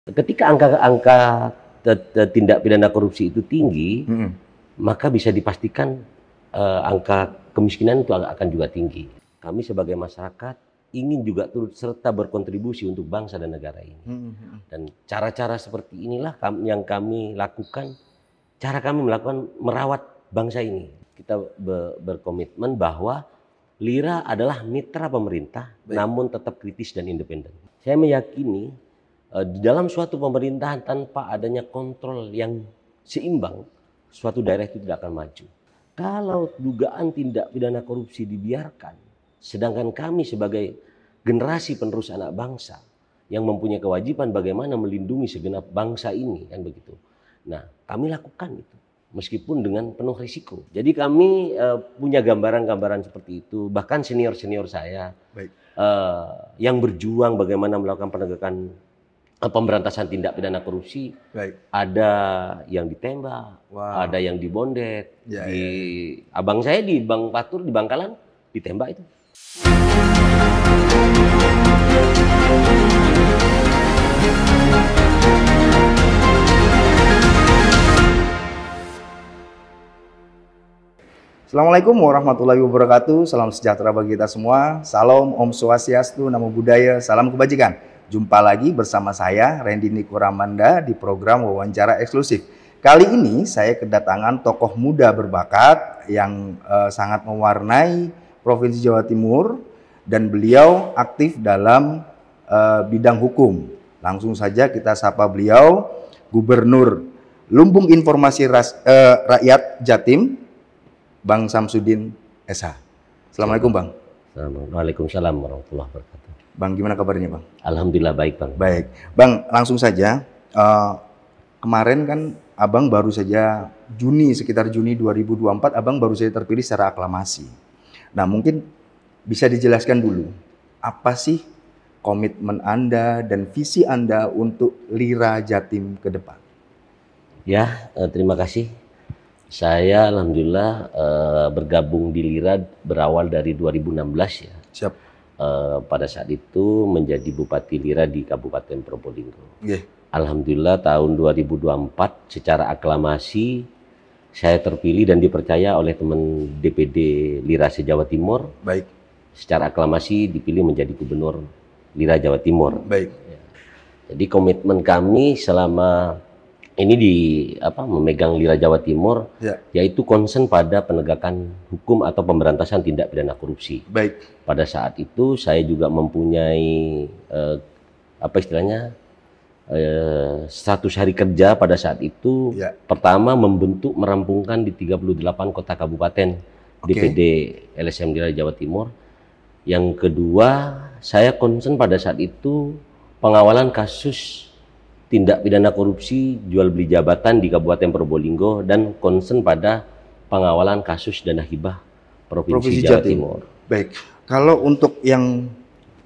Ketika angka-angka tindak pidana korupsi itu tinggi, maka bisa dipastikan angka kemiskinan itu akan juga tinggi. Kami sebagai masyarakat ingin juga turut serta berkontribusi untuk bangsa dan negara ini. Dan cara-cara seperti inilah yang kami lakukan, cara kami melakukan merawat bangsa ini. Kita berkomitmen bahwa Lira adalah mitra pemerintah, namun tetap kritis dan independen. Saya meyakini di dalam suatu pemerintahan tanpa adanya kontrol yang seimbang, suatu daerah itu tidak akan maju. Kalau dugaan tindak pidana korupsi dibiarkan, sedangkan kami sebagai generasi penerus anak bangsa yang mempunyai kewajiban bagaimana melindungi segenap bangsa ini, kan begitu. Nah, kami lakukan itu meskipun dengan penuh risiko. Jadi kami punya gambaran-gambaran seperti itu. Bahkan senior-senior saya yang berjuang bagaimana melakukan penegakan pemberantasan tindak pidana korupsi, ada yang ditembak, ada yang dibondet. Abang saya di Bang Patur di Bangkalan ditembak itu. Assalamualaikum warahmatullahi wabarakatuh. Salam sejahtera bagi kita semua. Salam, Om Swastiastu, Namo Buddhaya, salam kebajikan. Jumpa lagi bersama saya, Randy Niko Ramanda, di program Wawancara Eksklusif. Kali ini saya kedatangan tokoh muda berbakat yang sangat mewarnai Provinsi Jawa Timur, dan beliau aktif dalam bidang hukum. Langsung saja kita sapa beliau, Gubernur Lumbung Informasi Rakyat Jatim, Bang Samsudin SH. Assalamualaikum, Bang. Waalaikumsalam warahmatullahi wabarakatuh. Bang, gimana kabarnya, Bang? Alhamdulillah baik, Bang. Baik. Bang, langsung saja. Kemarin kan Abang baru saja sekitar Juni 2024, Abang baru saja terpilih secara aklamasi. Nah, mungkin bisa dijelaskan dulu, apa sih komitmen Anda dan visi Anda untuk Lira Jatim ke depan? Ya, terima kasih. Saya alhamdulillah bergabung di Lira berawal dari 2016 ya. Siap. Pada saat itu menjadi Bupati Lira di Kabupaten Probolinggo. Alhamdulillah tahun 2024 secara aklamasi saya terpilih dan dipercaya oleh teman DPD Lira se-Jawa Timur. Baik. Secara aklamasi dipilih menjadi Gubernur Lira Jawa Timur. Baik. Jadi komitmen kami selama ini memegang Lira Jawa Timur, yaitu concern pada penegakan hukum atau pemberantasan tindak pidana korupsi. Baik. Pada saat itu saya juga mempunyai status hari kerja pada saat itu. Pertama merampungkan di 38 kota kabupaten DPD LSM Lira Jawa Timur. Yang kedua, saya concern pada saat itu pengawalan kasus tindak pidana korupsi jual beli jabatan di Kabupaten Probolinggo dan concern pada pengawalan kasus dana hibah Provinsi Jawa Timur. Baik. Kalau untuk yang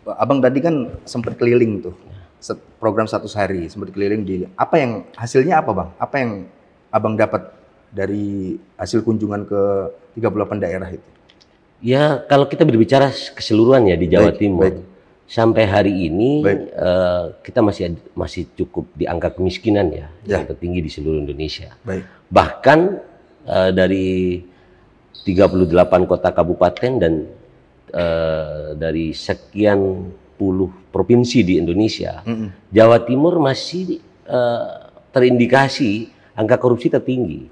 Abang tadi kan sempat keliling tuh, program 100 hari sempat keliling di hasilnya apa, Bang? Apa yang Abang dapat dari hasil kunjungan ke 38 daerah itu? Ya, kalau kita berbicara keseluruhan ya di Jawa Timur. Sampai hari ini kita masih cukup di angka kemiskinan yang tertinggi di seluruh Indonesia. Bahkan dari 38 kota kabupaten dan dari sekian puluh provinsi di Indonesia, Jawa Timur masih terindikasi angka korupsi tertinggi.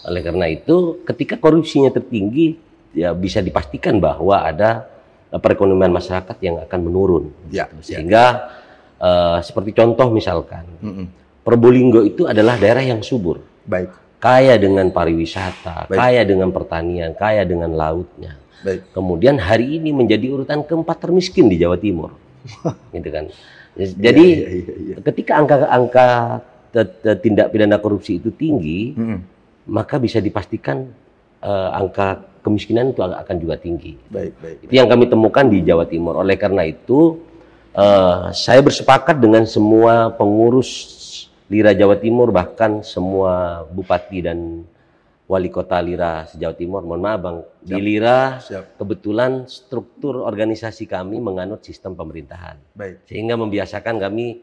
Oleh karena itu, ketika korupsinya tertinggi, ya bisa dipastikan bahwa ada perekonomian masyarakat yang akan menurun. Sehingga seperti contoh misalkan, Probolinggo itu adalah daerah yang subur. Kaya dengan pariwisata, kaya dengan pertanian, kaya dengan lautnya. Kemudian hari ini menjadi urutan keempat termiskin di Jawa Timur. Gitu kan. Jadi ketika angka tindak pidana korupsi itu tinggi, maka bisa dipastikan angka kemiskinan itu akan juga tinggi. Itu yang kami temukan di Jawa Timur. Oleh karena itu, saya bersepakat dengan semua pengurus Lira Jawa Timur, bahkan semua bupati dan wali kota Lira se-Jawa Timur. Mohon maaf, Bang, di Lira kebetulan struktur organisasi kami menganut sistem pemerintahan, sehingga membiasakan kami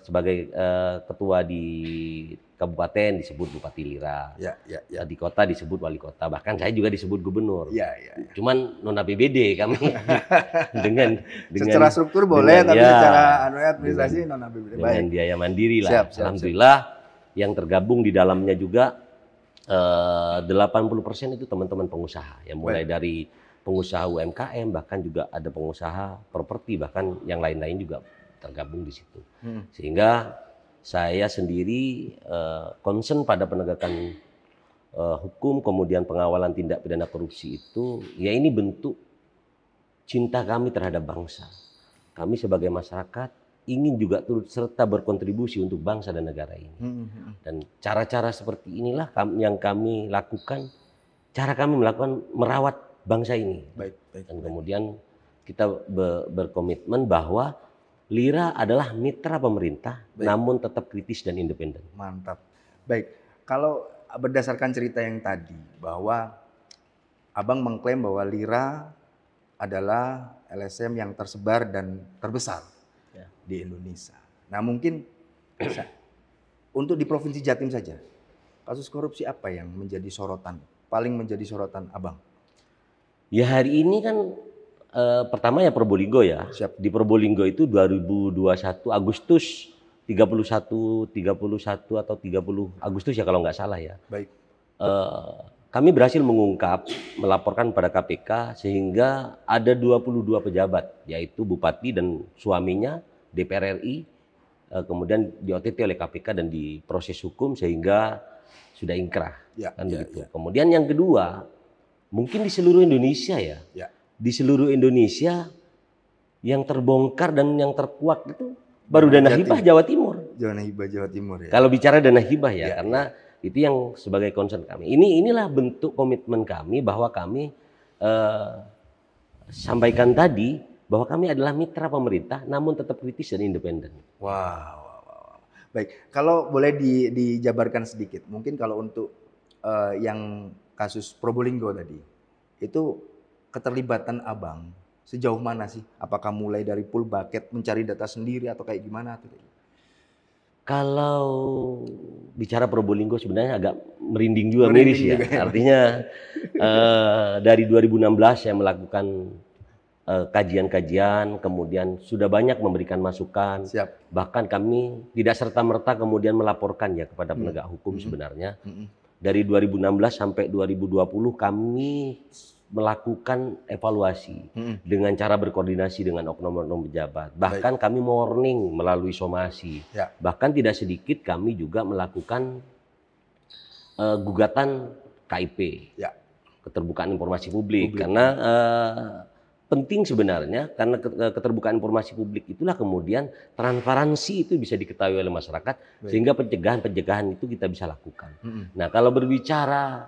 sebagai ketua di kabupaten disebut Bupati Lira, di kota disebut wali kota, bahkan saya juga disebut gubernur. Cuman non APBD kami dengan secara struktur boleh, tapi secara administrasi non APBD. Dengan biaya mandiri lah. Alhamdulillah yang tergabung di dalamnya juga 80% itu teman-teman pengusaha, yang mulai dari pengusaha UMKM, bahkan juga ada pengusaha properti, bahkan yang lain-lain juga tergabung di situ. Sehingga saya sendiri concern pada penegakan hukum, kemudian pengawalan tindak pidana korupsi itu, ya ini bentuk cinta kami terhadap bangsa. Kami sebagai masyarakat ingin juga turut serta berkontribusi untuk bangsa dan negara ini. Dan cara-cara seperti inilah yang kami lakukan, cara kami melakukan merawat bangsa ini. Dan kemudian kita berkomitmen bahwa Lira adalah mitra pemerintah, namun tetap kritis dan independen. Mantap. Baik, kalau berdasarkan cerita yang tadi, bahwa Abang mengklaim bahwa Lira adalah LSM yang tersebar dan terbesar di Indonesia. Nah mungkin untuk di Provinsi Jatim saja, kasus korupsi apa yang menjadi sorotan, paling menjadi sorotan Abang? Ya hari ini kan pertama ya Probolinggo ya. Di Probolinggo itu 2021 Agustus 31 atau 30 Agustus ya kalau nggak salah ya. Kami berhasil mengungkap, melaporkan pada KPK sehingga ada 22 pejabat, yaitu bupati dan suaminya, DPR RI, kemudian di OTT oleh KPK dan diproses hukum sehingga sudah inkrah. Kemudian yang kedua, mungkin di seluruh Indonesia ya. Di seluruh Indonesia yang terbongkar dan yang terkuat itu baru dana hibah Jawa Timur. Dana hibah Jawa Timur ya. Kalau bicara dana hibah ya, karena itu yang sebagai concern kami. Inilah bentuk komitmen kami bahwa kami sampaikan tadi bahwa kami adalah mitra pemerintah namun tetap kritis dan independen. Wow. Baik, kalau boleh dijabarkan sedikit, mungkin kalau untuk yang kasus Probolinggo tadi, itu keterlibatan Abang sejauh mana sih? Apakah mulai dari full bucket mencari data sendiri atau kayak gimana? Kalau bicara Probolinggo sebenarnya agak merinding juga, miris ya. Artinya dari 2016 saya melakukan kajian-kajian, kemudian sudah banyak memberikan masukan. Bahkan kami tidak serta-merta kemudian melaporkannya kepada penegak hukum sebenarnya. Dari 2016 sampai 2020 kami melakukan evaluasi dengan cara berkoordinasi dengan oknum-oknum pejabat. Bahkan kami warning melalui somasi. Bahkan tidak sedikit kami juga melakukan gugatan KIP, keterbukaan informasi publik. Karena penting sebenarnya, karena keterbukaan informasi publik itulah kemudian transparansi itu bisa diketahui oleh masyarakat, sehingga pencegahan itu kita bisa lakukan. Nah kalau berbicara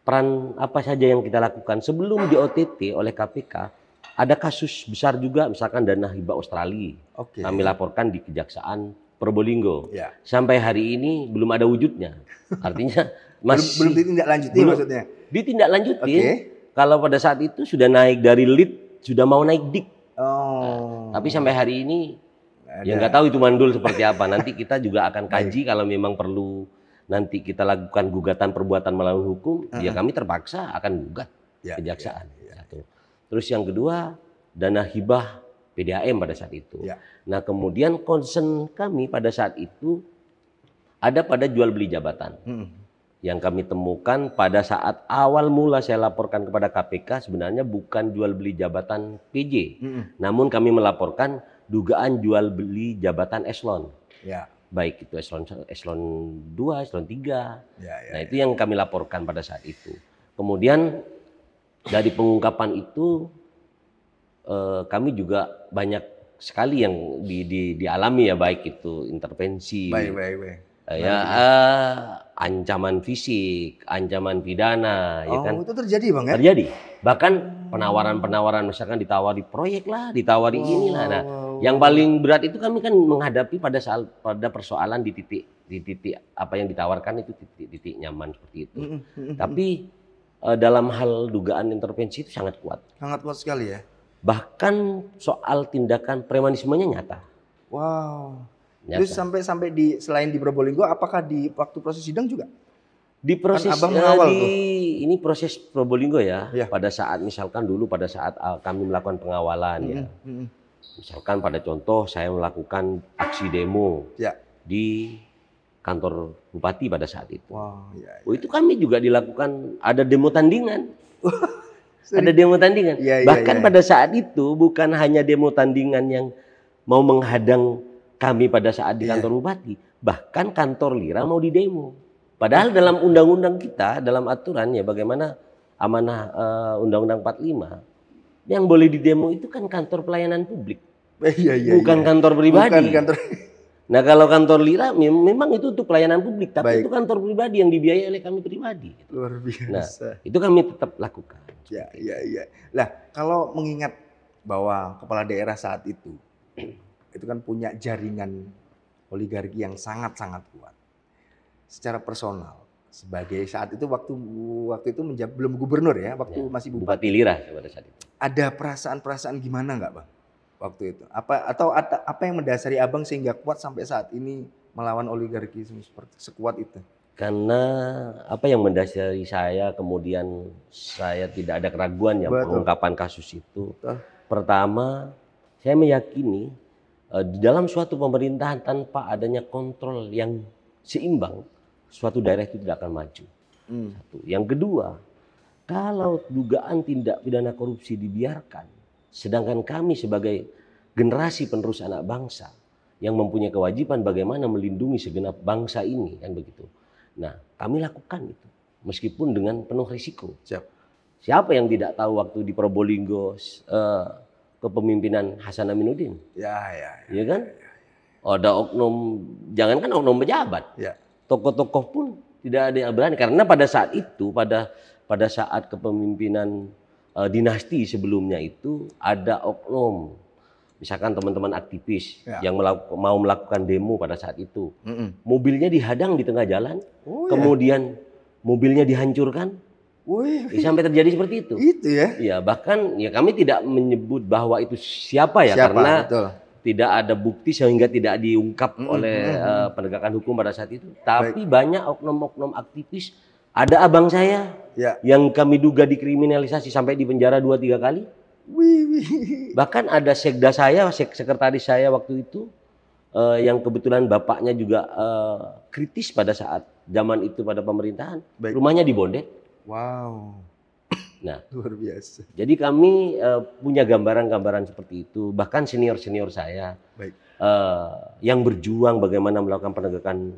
peran apa saja yang kita lakukan sebelum di OTT oleh KPK, ada kasus besar juga, misalkan dana hibah Australia. Kami laporkan di Kejaksaan Probolinggo. Sampai hari ini belum ada wujudnya. Artinya masih belum ditindaklanjuti maksudnya. Ditindaklanjuti. Kalau pada saat itu sudah naik dari lead, sudah mau naik dik. Tapi sampai hari ini ya nggak tahu itu mandul seperti apa. Nanti kita juga akan kaji kalau memang perlu. Nanti kita lakukan gugatan perbuatan melawan hukum, ya kami terpaksa akan gugat kejaksaan. Terus yang kedua, dana hibah PDAM pada saat itu. Nah kemudian concern kami pada saat itu ada pada jual beli jabatan. Yang kami temukan pada saat awal mula saya laporkan kepada KPK sebenarnya bukan jual beli jabatan PJ. Namun kami melaporkan dugaan jual beli jabatan eselon. Baik itu eselon 2, eselon 3. Nah itu yang kami laporkan pada saat itu. Kemudian dari pengungkapan itu kami juga banyak sekali yang dialami ya, baik itu intervensi, ancaman fisik, ancaman pidana, ya kan? Itu terjadi Bang ya? Terjadi. Bahkan penawaran-penawaran, misalkan ditawari proyek lah, ditawari inilah. Nah, yang paling berat itu kami kan menghadapi pada persoalan di titik apa yang ditawarkan itu titik nyaman seperti itu. Tapi dalam hal dugaan intervensi itu sangat kuat. Sangat kuat sekali ya. Bahkan soal tindakan premanismenya nyata. Wow. Nyata. Terus sampai di selain di Probolinggo, apakah di waktu proses sidang juga? Di proses Kan Abang mengawal tuh. ini proses Probolinggo ya. Iya. Pada saat misalkan dulu pada saat kami melakukan pengawalan ya. Misalkan pada contoh saya melakukan aksi demo Ya. di kantor bupati pada saat itu. Wow, ya, ya. Oh, itu kami juga dilakukan ada demo tandingan. Sorry. Ada demo tandingan. Ya, ya, Bahkan ya. pada saat itu bukan hanya demo tandingan yang mau menghadang kami pada saat di kantor bupati, bahkan kantor Lira mau didemo. Padahal dalam undang-undang kita, dalam aturan ya bagaimana amanah Undang-Undang 45, yang boleh didemo itu kan kantor pelayanan publik, Iya, iya, bukan iya. kantor pribadi. Bukan kantor. Nah kalau kantor Lira memang itu untuk pelayanan publik, tapi Baik. itu kantor pribadi yang dibiayai oleh kami pribadi. Luar Nah biasa. itu kami tetap lakukan. Ya, ya, ya. Lah, kalau mengingat bahwa kepala daerah saat itu kan punya jaringan oligarki yang sangat-sangat kuat. Secara personal, sebagai saat itu waktu itu menjadi belum gubernur ya, waktu Ya, masih Bupati Lira pada saat itu. Ada perasaan-perasaan gimana nggak, Bang? Waktu itu. Apa yang mendasari Abang sehingga kuat sampai saat ini melawan oligarki seperti sekuat itu? Karena apa yang mendasari saya, kemudian saya tidak ada keraguan yang Betul. pengungkapan kasus itu. Betul. Pertama, saya meyakini di dalam suatu pemerintahan tanpa adanya kontrol yang seimbang, suatu daerah itu tidak akan maju. Satu. Yang kedua, kalau dugaan tindak pidana korupsi dibiarkan, sedangkan kami sebagai generasi penerus anak bangsa yang mempunyai kewajiban bagaimana melindungi segenap bangsa ini, kan begitu. Nah, kami lakukan itu meskipun dengan penuh risiko. Siap. Siapa yang tidak tahu waktu di Probolinggo kepemimpinan Hasan Aminuddin, Ya, ya, ya. ya kan? Ada oknum, jangankan oknum pejabat, Ya. tokoh-tokoh pun tidak ada yang berani karena pada saat itu, pada saat kepemimpinan dinasti sebelumnya itu ada oknum, misalkan teman-teman aktivis Ya. yang mau melakukan demo pada saat itu, Mm-mm. mobilnya dihadang di tengah jalan, Oh, ya. kemudian mobilnya dihancurkan, Wih, sampai terjadi seperti itu. itu ya. Ya bahkan ya kami tidak menyebut bahwa itu siapa ya, Siapa? karena Betul. tidak ada bukti sehingga tidak diungkap oleh penegakan hukum pada saat itu. Tapi banyak oknum-oknum aktivis, ada abang saya Ya. yang kami duga dikriminalisasi sampai di penjara 2-3 kali. Wih. Bahkan ada sekda saya, sekretaris saya waktu itu yang kebetulan bapaknya juga kritis pada saat zaman itu pada pemerintahan. Baik. Rumahnya dibondet. Wow. Nah, Luar biasa. jadi kami punya gambaran-gambaran seperti itu. Bahkan senior-senior saya Baik. yang berjuang bagaimana melakukan penegakan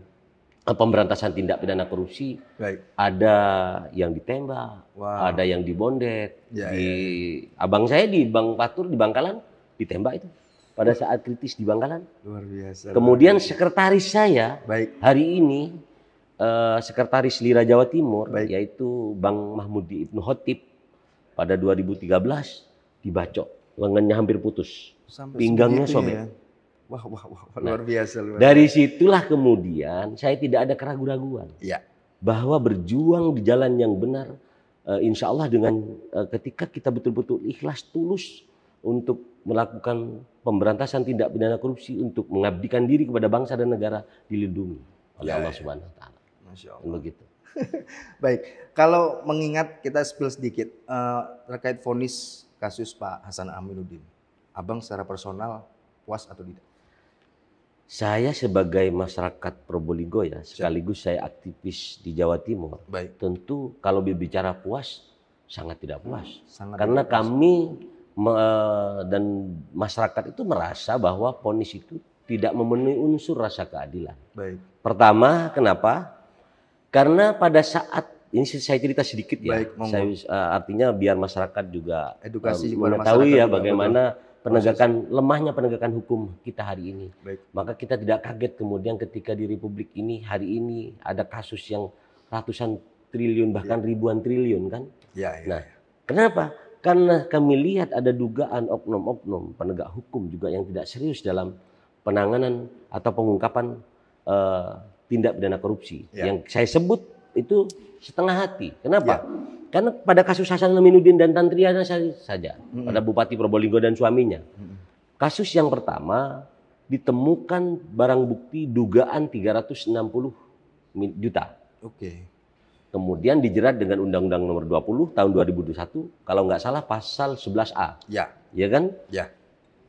pemberantasan tindak pidana korupsi, Baik. ada yang ditembak, Wow. ada yang dibondet. Ya, Abang saya di Bang Patur di Bangkalan ditembak itu pada saat kritis di Bangkalan. Luar biasa. Kemudian sekretaris saya Baik. hari ini sekretaris Lira Jawa Timur, Baik. yaitu Bang Mahmudi Ibnu Khotib, pada 2013 dibacok, lengannya hampir putus, Sampai pinggangnya segitunya sobek. ya. Wah, luar biasa. Dari situlah kemudian saya tidak ada keraguan-raguan Ya. bahwa berjuang di jalan yang benar, insya Allah dengan ketika kita betul-betul ikhlas tulus untuk melakukan pemberantasan tindak pidana korupsi, untuk mengabdikan diri kepada bangsa dan negara, dilindungi oleh Ya, Allah ya. Subhanahu Wa Taala. Masya Kan Allah. begitu. Baik, kalau mengingat kita spill sedikit terkait vonis kasus Pak Hasan Aminuddin, Abang secara personal puas atau tidak? Saya sebagai masyarakat Probolinggo ya, sekaligus saya aktivis di Jawa Timur, Baik. tentu kalau berbicara puas, sangat tidak puas. Sangat Karena tidak puas. kami dan masyarakat itu merasa bahwa vonis itu tidak memenuhi unsur rasa keadilan. Baik. Pertama, kenapa? Karena pada saat ini saya cerita sedikit ya, Baik, monggo. saya artinya biar masyarakat juga Edukasi kepada mengetahui masyarakat ya juga, bagaimana lemahnya penegakan hukum kita hari ini. Baik. Maka kita tidak kaget kemudian ketika di Republik ini hari ini ada kasus yang ratusan triliun bahkan ribuan triliun kan. Ya, ya. Nah, kenapa? Karena kami lihat ada dugaan oknum-oknum penegak hukum juga yang tidak serius dalam penanganan atau pengungkapan tindak pidana korupsi. Ya. Yang saya sebut itu setengah hati. Kenapa? Karena pada kasus Hasan Aminuddin dan Tan Triana saja, pada Bupati Probolinggo dan suaminya. Kasus yang pertama, ditemukan barang bukti dugaan 360 juta. Oke. Kemudian dijerat dengan Undang-Undang Nomor 20 tahun 2021, kalau nggak salah pasal 11A. Ya. Ya kan? Ya.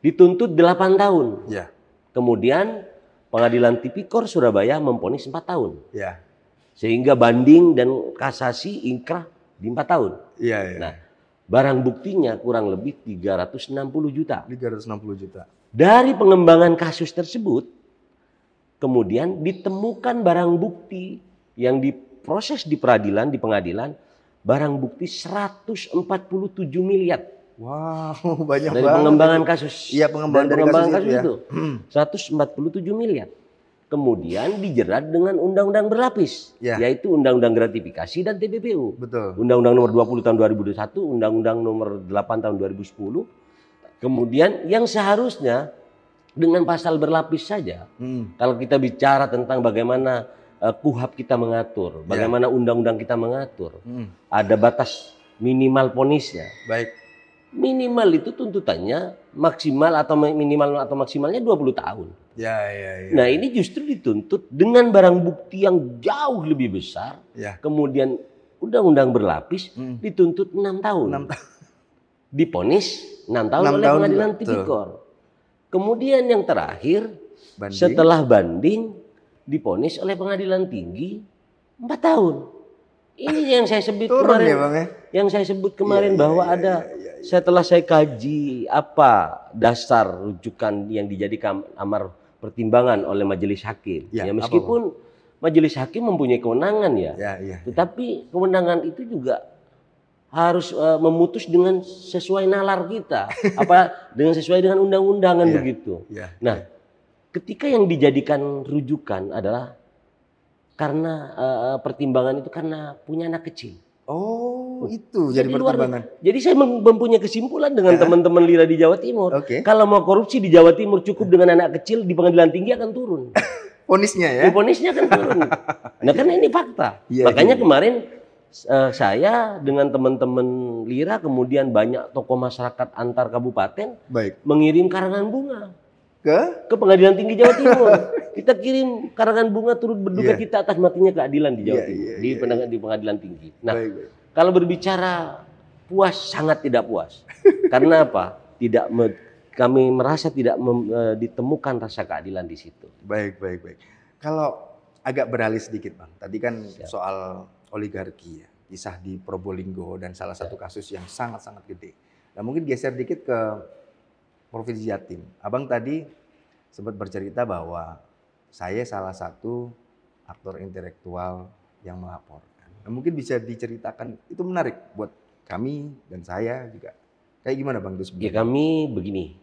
Dituntut 8 tahun. Ya. Kemudian Pengadilan Tipikor Surabaya memvonis 4 tahun. Ya. Sehingga banding dan kasasi ingkrah di 4 tahun. Iya, iya. Nah, barang buktinya kurang lebih 360 juta. 360 juta. Dari pengembangan kasus tersebut, kemudian ditemukan barang bukti yang diproses di peradilan, di pengadilan, barang bukti 147 miliar. Wow, banyak Dari banget. pengembangan kasus. Iya, pengembangan kasus itu ya. 147 miliar. Kemudian dijerat dengan undang-undang berlapis, Ya. yaitu Undang-Undang Gratifikasi dan TPPU. Betul. Undang-Undang Nomor 20 tahun 2021, Undang-Undang Nomor 8 tahun 2010. Kemudian yang seharusnya dengan pasal berlapis saja, kalau kita bicara tentang bagaimana KUHAP kita mengatur, bagaimana undang-undang kita mengatur, ada batas minimal vonisnya. Baik. Minimal itu tuntutannya maksimal atau minimal atau maksimalnya 20 tahun. Ya, ya, ya. Nah, ini justru dituntut dengan barang bukti yang jauh lebih besar. Ya. Kemudian undang-undang berlapis dituntut 6 tahun. 6 tahun. Diponis 6 tahun 6 oleh tahun Pengadilan juga, Tipikor. Kemudian yang terakhir Banding. setelah banding diponis oleh Pengadilan Tinggi 4 tahun. Ini yang saya sebut Turun kemarin. ya, Bang, ya? Yang saya sebut kemarin bahwa ada setelah saya kaji apa dasar rujukan yang dijadikan amar pertimbangan oleh majelis hakim. Ya, Ya, meskipun majelis hakim mempunyai kewenangan ya. Ya, ya. Tetapi kewenangan itu juga harus memutus dengan sesuai nalar kita, dengan sesuai dengan undang-undangan begitu. Ya, Nah, ketika yang dijadikan rujukan adalah karena pertimbangan itu karena punya anak kecil. Oh, itu jadi pertimbangan. Jadi saya mempunyai kesimpulan dengan teman-teman Lira di Jawa Timur. Kalau mau korupsi di Jawa Timur cukup dengan anak kecil, di Pengadilan Tinggi akan turun. Vonisnya ya? Vonisnya akan turun. Nah, karena ini fakta. Makanya kemarin saya dengan teman-teman Lira, kemudian banyak tokoh masyarakat antar kabupaten mengirim karangan bunga ke Pengadilan Tinggi Jawa Timur. Kita kirim karangan bunga turut berduka cita atas matinya keadilan di Jawa Timur, di Pengadilan Tinggi. Nah, kalau berbicara puas, sangat tidak puas. Karena apa? Kami merasa tidak ditemukan rasa keadilan di situ. Baik. Kalau agak beralih sedikit, Bang. Tadi kan soal oligarki ya, kisah di Probolinggo dan salah satu kasus yang sangat-sangat gede. Nah, mungkin geser dikit ke Provinsi Jatim. Abang tadi sempat bercerita bahwa saya salah satu aktor intelektual yang melaporkan. Nah, mungkin bisa diceritakan, itu menarik buat kami dan saya juga. Kayak gimana, Bang, itu sebenarnya? Ya, kami begini.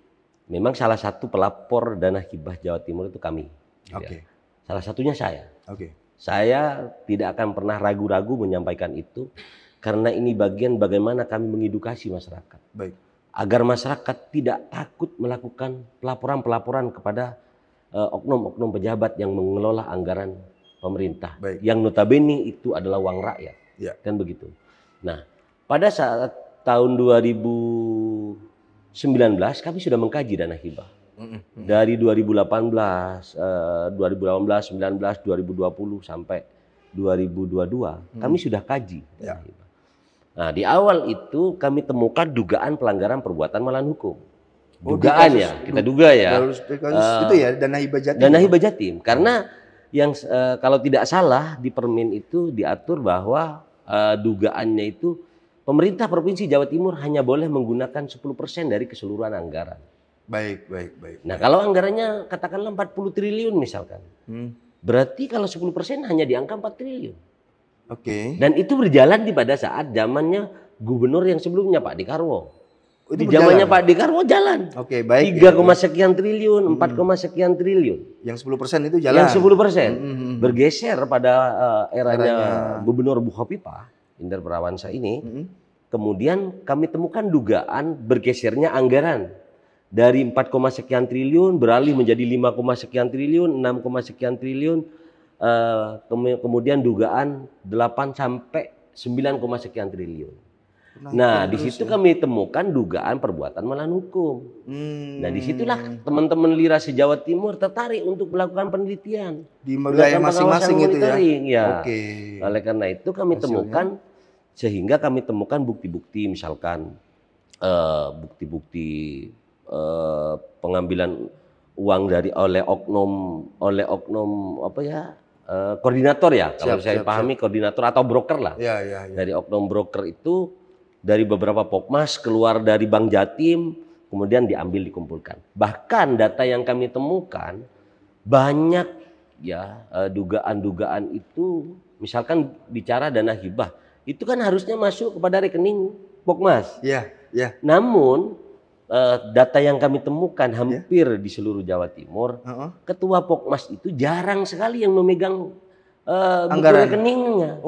Memang salah satu pelapor dana hibah Jawa Timur itu kami. Ya. Salah satunya saya. Saya tidak akan pernah ragu-ragu menyampaikan itu karena ini bagian bagaimana kami mengedukasi masyarakat. Agar masyarakat tidak takut melakukan pelaporan-pelaporan kepada oknum-oknum pejabat yang mengelola anggaran pemerintah. Yang notabene itu adalah uang rakyat. Kan begitu. Nah, pada saat tahun 2019 kami sudah mengkaji dana hibah. Dari 2018, 2019, 2020 sampai 2022 kami sudah kaji dana hibah. Nah, di awal itu kami temukan dugaan pelanggaran perbuatan melawan hukum. Dugaan ya, kita duga ya. Itu ya, dana hibah Jatim. Dana hibah Jatim. Karena yang kalau tidak salah di Permen itu diatur bahwa dugaannya itu pemerintah Provinsi Jawa Timur hanya boleh menggunakan 10% dari keseluruhan anggaran. Baik. Nah, kalau anggarannya katakanlah 40 triliun misalkan. Berarti kalau 10% hanya di angka 4 triliun. Dan itu berjalan pada saat zamannya gubernur yang sebelumnya Pak Dekarwo. Di zamannya Pak Dekarwo jalan. 3, sekian triliun, 4, sekian triliun. Yang 10% itu jalan. Yang 10%. Bergeser pada eranya Gubernur Bu Khofifah Indar Parawansa ini. Kemudian kami temukan dugaan bergesernya anggaran. Dari 4, sekian triliun beralih menjadi 5, sekian triliun, 6, sekian triliun. Kemudian dugaan 8 sampai 9, sekian triliun. Nah, di situ kami temukan dugaan perbuatan melawan hukum. Nah, disitulah teman-teman Lira se-Jawa Timur tertarik untuk melakukan penelitian di wilayah masing-masing itu ya. Ya. Oke. Oleh karena itu kami temukan, sehingga kami temukan bukti-bukti, misalkan bukti-bukti pengambilan uang oleh oknum apa ya, koordinator ya, kalau saya pahami koordinator atau broker lah. Ya. Dari oknum broker itu, dari beberapa Pokmas keluar dari Bank Jatim, kemudian diambil dikumpulkan. Bahkan data yang kami temukan banyak ya dugaan-dugaan itu, misalkan bicara dana hibah, itu kan harusnya masuk kepada rekening Pokmas. Iya. Namun data yang kami temukan hampir di seluruh Jawa Timur, ketua Pokmas itu jarang sekali yang memegang buku rekeningnya.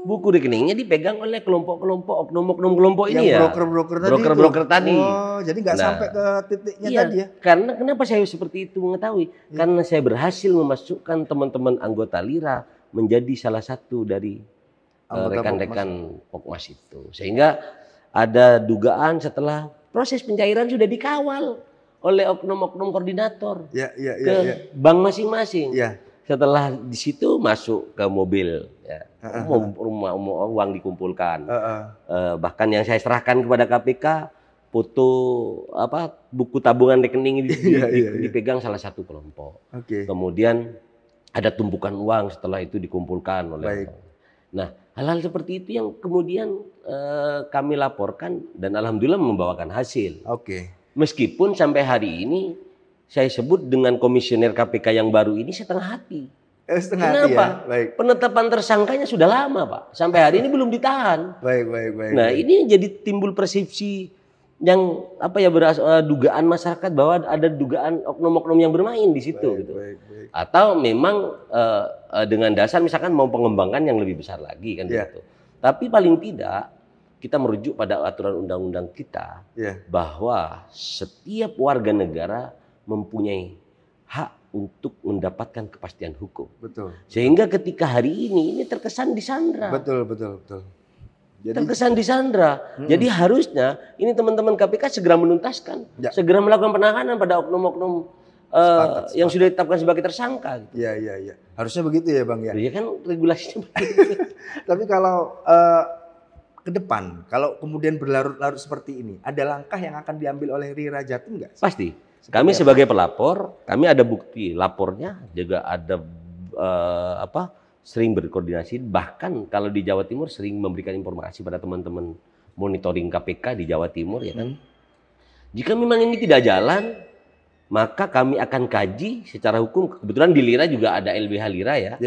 Buku rekeningnya dipegang oleh kelompok-kelompok, oknum-oknum kelompok ini ya. Broker-broker tadi. Oh, jadi nggak sampai ke titiknya tadi ya? Karena kenapa saya seperti itu mengetahui? Karena saya berhasil memasukkan teman-teman anggota Lira menjadi salah satu dari rekan-rekan Pokmas itu. Sehingga ada dugaan setelah proses pencairan sudah dikawal oleh oknum-oknum koordinator ke bank masing-masing. Setelah di situ masuk ke mobil, ya. Uang dikumpulkan. Bahkan yang saya serahkan kepada KPK, foto buku tabungan rekening dipegang salah satu kelompok. Kemudian ada tumpukan uang setelah itu dikumpulkan oleh. Nah, hal-hal seperti itu yang kemudian kami laporkan dan alhamdulillah membawakan hasil. Meskipun sampai hari ini saya sebut dengan komisioner KPK yang baru ini setengah hati. Kenapa? Penetapan tersangkanya sudah lama, Pak. Sampai hari ini belum ditahan. Nah, ini jadi timbul persepsi yang dugaan masyarakat bahwa ada dugaan oknum-oknum yang bermain di situ. Atau memang dengan dasar misalkan mau pengembangan yang lebih besar lagi kan gitu. Tapi paling tidak kita merujuk pada aturan undang-undang kita bahwa setiap warga negara mempunyai hak untuk mendapatkan kepastian hukum. Sehingga ketika hari ini terkesan disandra. Betul. Jadi, terkesan disandra. Jadi harusnya ini teman-teman KPK segera menuntaskan, segera melakukan penahanan pada oknum-oknum yang sudah ditetapkan sebagai tersangka. Iya. Harusnya begitu ya, Bang ya. Iya kan regulasinya begitu. Tapi kalau ke depan, kalau kemudian berlarut-larut seperti ini, ada langkah yang akan diambil oleh Lira Jatim nggak? Pasti. Kami sebagai pelapor, kami ada bukti lapornya, juga ada sering berkoordinasi. Bahkan kalau di Jawa Timur sering memberikan informasi pada teman-teman monitoring KPK di Jawa Timur, ya kan. Jika memang ini tidak jalan, maka kami akan kaji secara hukum. Kebetulan di Lira juga ada LBH Lira ya.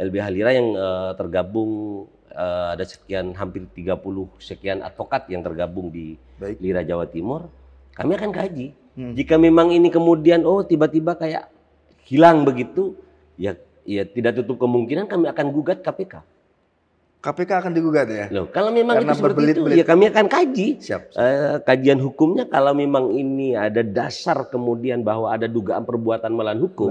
LBH Lira yang tergabung, ada hampir 30 sekian advokat yang tergabung di Lira Jawa Timur. Kami akan kaji. Jika memang ini kemudian tiba-tiba kayak hilang begitu, ya tidak tutup kemungkinan kami akan gugat KPK. KPK akan digugat ya? Loh, kalau memang itu seperti itu, ya kami akan kaji. Kajian hukumnya, kalau memang ini ada dasar kemudian bahwa ada dugaan perbuatan melawan hukum,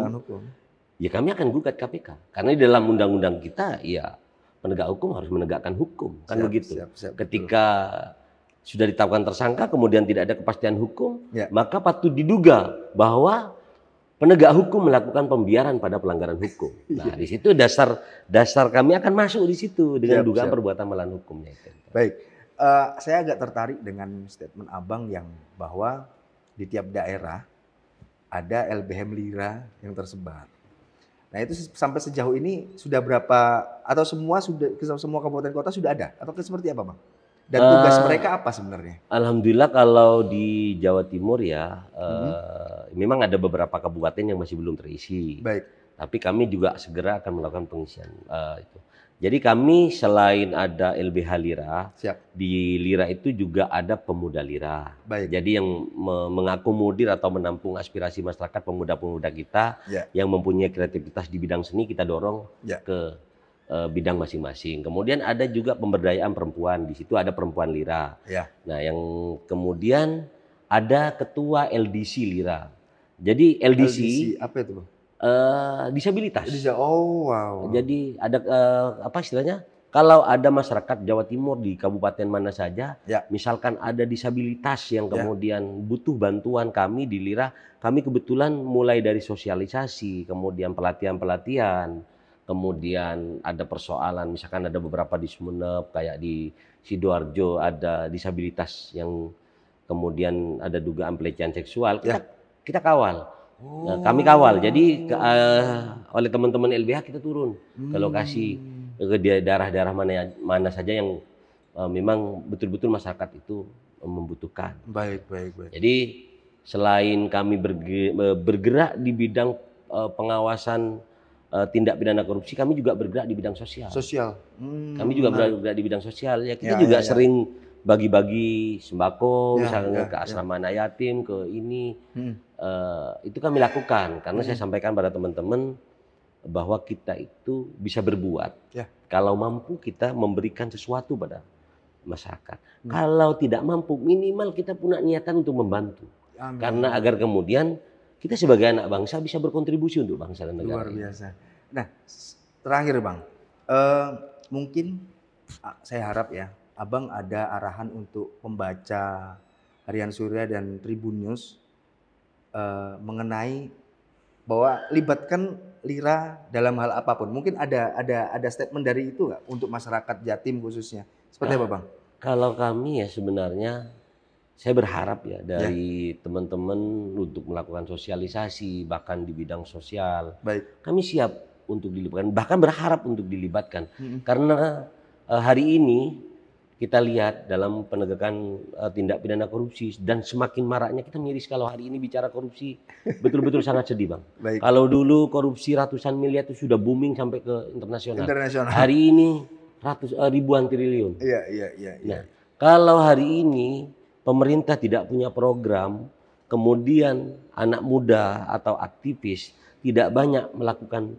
ya kami akan gugat KPK. Karena di dalam undang-undang kita, ya penegak hukum harus menegakkan hukum, kan begitu. Ketika sudah ditetapkan tersangka, kemudian tidak ada kepastian hukum, maka patut diduga bahwa penegak hukum melakukan pembiaran pada pelanggaran hukum. Nah, di situ dasar kami akan masuk di situ dengan dugaan perbuatan melawan hukumnya itu. Baik, saya agak tertarik dengan statement Abang yang bahwa di tiap daerah ada LBH Lira yang tersebar. Nah, itu sampai sejauh ini sudah berapa, atau semua kabupaten kota sudah ada, atau seperti apa, Bang? Dan tugas mereka apa sebenarnya? Alhamdulillah kalau di Jawa Timur ya, memang ada beberapa kabupaten yang masih belum terisi. Tapi kami juga segera akan melakukan pengisian itu. Jadi kami selain ada LBH Lira, di Lira itu juga ada pemuda Lira. Jadi yang mengakomodir atau menampung aspirasi masyarakat, pemuda-pemuda kita yang mempunyai kreativitas di bidang seni, kita dorong ke bidang masing-masing. Kemudian ada juga pemberdayaan perempuan, di situ ada perempuan Lira. Nah, yang kemudian ada ketua LDC Lira. Jadi LDC apa itu, Bang? Disabilitas. Oh, wow. Jadi ada apa istilahnya? Kalau ada masyarakat Jawa Timur di kabupaten mana saja, Ya. misalkan ada disabilitas yang Ya. kemudian butuh bantuan kami di Lira, kami kebetulan mulai dari sosialisasi, kemudian pelatihan-pelatihan, kemudian ada persoalan, misalkan ada beberapa di Sumeneb, kayak di Sidoarjo ada disabilitas yang kemudian ada dugaan pelecehan seksual, kita kawal. Nah, kami kawal. Jadi oleh teman-teman LBH kita turun ke lokasi ke daerah-daerah mana saja yang memang betul-betul masyarakat itu membutuhkan. Baik. Jadi selain kami bergerak di bidang pengawasan tindak pidana korupsi, kami juga bergerak di bidang sosial. Kami juga bergerak di bidang sosial. Ya kita juga sering bagi-bagi sembako, misalnya ke asrama anak yatim, ke ini. Itu kami lakukan karena saya sampaikan pada teman-teman bahwa kita itu bisa berbuat. Kalau mampu kita memberikan sesuatu pada masyarakat. Kalau tidak mampu, minimal kita punya niatan untuk membantu. Karena agar kemudian kita sebagai anak bangsa bisa berkontribusi untuk bangsa dan negara. Luar biasa. Nah, terakhir Bang, mungkin saya harap ya, Abang ada arahan untuk pembaca Harian Surya dan Tribun News mengenai bahwa libatkan Lira dalam hal apapun. Mungkin ada statement dari itu nggak untuk masyarakat Jatim khususnya? Seperti apa Bang? Kalau kami ya sebenarnya saya berharap ya dari teman-teman untuk melakukan sosialisasi bahkan di bidang sosial. Kami siap untuk dilibatkan, bahkan berharap untuk dilibatkan. Karena hari ini kita lihat dalam penegakan tindak pidana korupsi dan semakin maraknya, kita miris kalau hari ini bicara korupsi betul-betul sangat sedih Bang. Kalau dulu korupsi ratusan miliar itu sudah booming sampai ke internasional. Hari ini ribuan triliun. Nah, kalau hari ini pemerintah tidak punya program, kemudian anak muda atau aktivis tidak banyak melakukan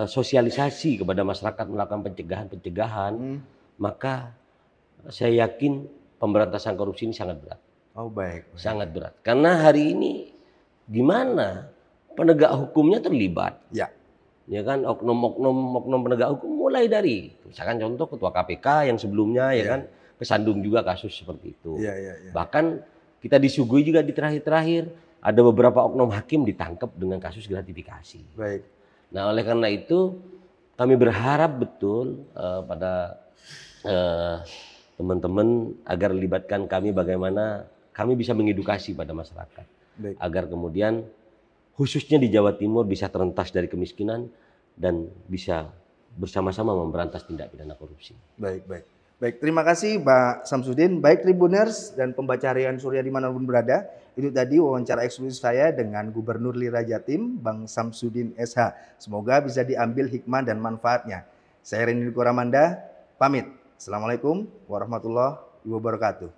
sosialisasi kepada masyarakat, melakukan pencegahan, maka saya yakin pemberantasan korupsi ini sangat berat. Sangat berat. Karena hari ini gimana penegak hukumnya terlibat. Ya kan, oknum penegak hukum mulai dari misalkan contoh ketua KPK yang sebelumnya ya kan kesandung juga kasus seperti itu. Bahkan kita disuguhi juga di terakhir-terakhir ada beberapa oknum hakim ditangkap dengan kasus gratifikasi. Nah, oleh karena itu kami berharap betul pada teman-teman agar libatkan kami bagaimana kami bisa mengedukasi pada masyarakat agar kemudian khususnya di Jawa Timur bisa terentas dari kemiskinan dan bisa bersama-sama memberantas tindak pidana korupsi. Baik, terima kasih Pak Samsudin. Baik Tribuners dan pembaca Harian Surya dimanapun berada, itu tadi wawancara eksklusif saya dengan Gubernur Lira Jatim, Bang Samsudin SH. Semoga bisa diambil hikmah dan manfaatnya. Saya Randy Nikoramanda, pamit. Assalamualaikum warahmatullahi wabarakatuh.